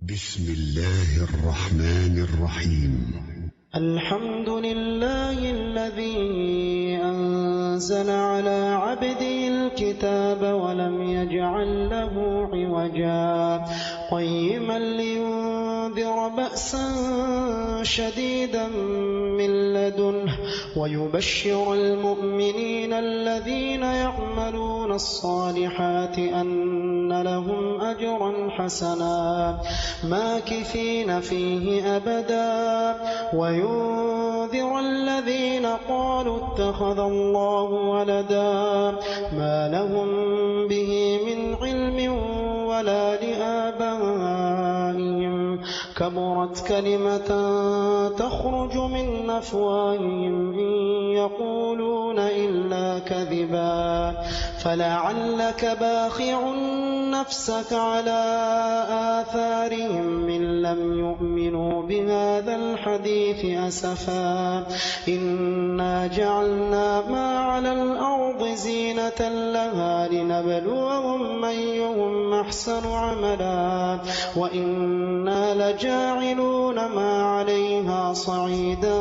بسم الله الرحمن الرحيم. الحمد لله الذي أنزل على عبده الكتاب ولم يجعل له عوجا قيما لينذر بأسا شديدا من لدنه ويبشر المؤمنين الذين يعملون الصالحات أن لهم أجرا حسنا ماكثين فيه أبدا وينذر الذين قالوا اتخذ الله ولدا ما لهم به من علم ولا لآبائهم كبرت كلمة تخرج من أفواههم إن يقولون إلا كذبا فلعلك باخع نفسك على آثارهم إن لم يؤمنوا بهذا الحديث أسفا إنا جعلنا ما على الأرض زينة لها لنبلوهم أيهم أحسن عملا وإنا لجاعلون ما عليها صعيدا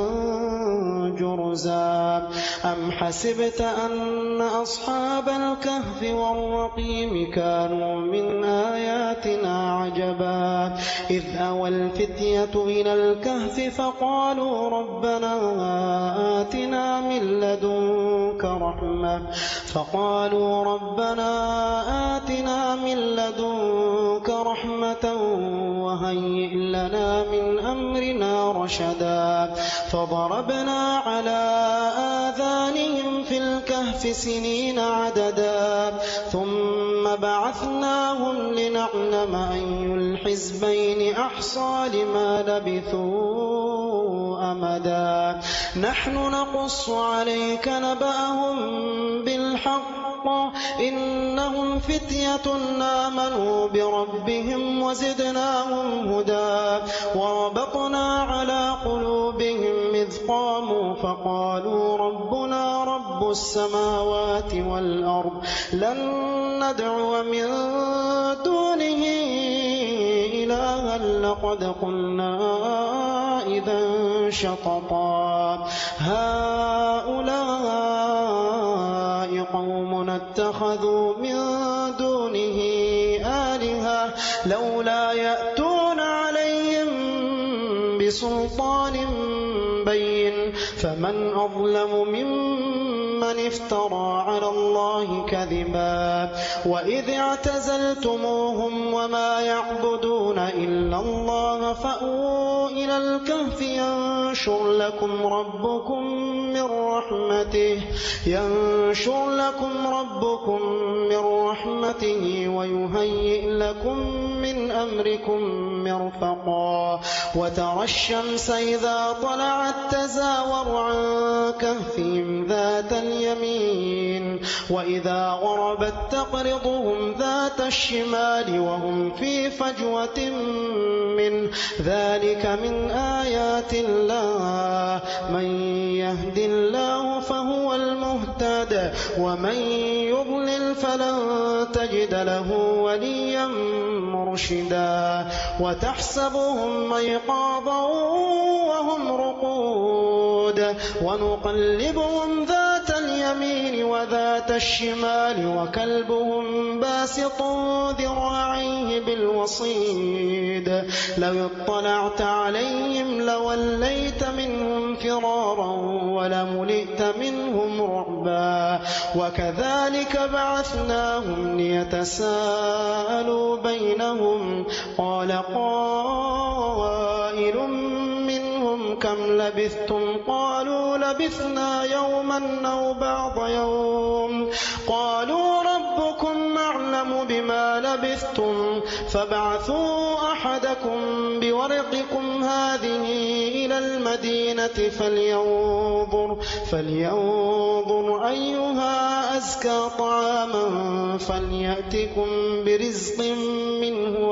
جرزا أم حسبت أن أصحاب الكهف والرقيم كانوا من آياتنا عجبا إذ أوى الفتية إلى الكهف فقالوا ربنا آتنا من لدنك رحمة وهيئ لنا من أمرنا رشدا فضربنا على آذانهم في الكهف سنين عددا ثم بعثناهم لنعلم أي الحزبين أحصى لما لبثوا أمدا نحن نقص عليك نبأهم بالحق إنهم فتية آمنوا بربهم وزدناهم هدى وربطنا على قلوبهم إذ قاموا فقالوا ربنا رب السماوات والأرض لن ندعو من دونه إلها لقد قلنا إذا شططا هؤلاء قوم اتخذوا من دونه آلهة لولا يأتون عليهم بسلطان بين فمن أظلم ممن افترى على الله كذبا وإذ اعتزلتموهم وما يعبدون إلا الله فأووا إلى الكهف ينشر لكم ربكم من رحمته ويهيئ لكم من أمركم مرفقا وترى الشمس إذا طلعت تزاور عن كهفهم ذات اليمين وإذا غربت تقرضهم ذات الشمال وهم في فجوة من ذلك من آيات الله من يهد الله فهو المهتد ومن يضلل فلن تجد له وليا مرشدا وتحسبهم أيقاظا وهم رقود ونقلبهم ذات اليمين وذات الشمال وكلبهم باسط ذراعيه بالوصيد لو اطلعت عليهم لوليت منهم فرارا ولملئت منهم رعبا وكذلك بعثناهم ليتساءلوا بينهم قال قائل منهم كم لبثتم قالوا لبثنا يوما أو بعض يوم قالوا ربكم أعلم بما لبثتم فابعثوا أحدكم بورقكم هذه إلى المدينة فلينظر أيها أزكى طعاما فليأتكم برزق منه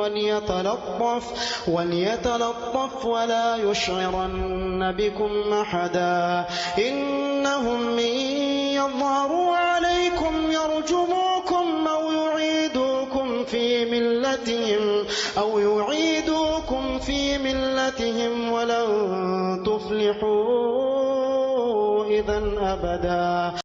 وليتلطف ولا يشعرن بكم أحدا إنهم إن يظهروا عليكم يرجموكم أو يعيدوكم في ملتهم يفتنوكم في ملتهم ولن تفلحوا إذا أبدا.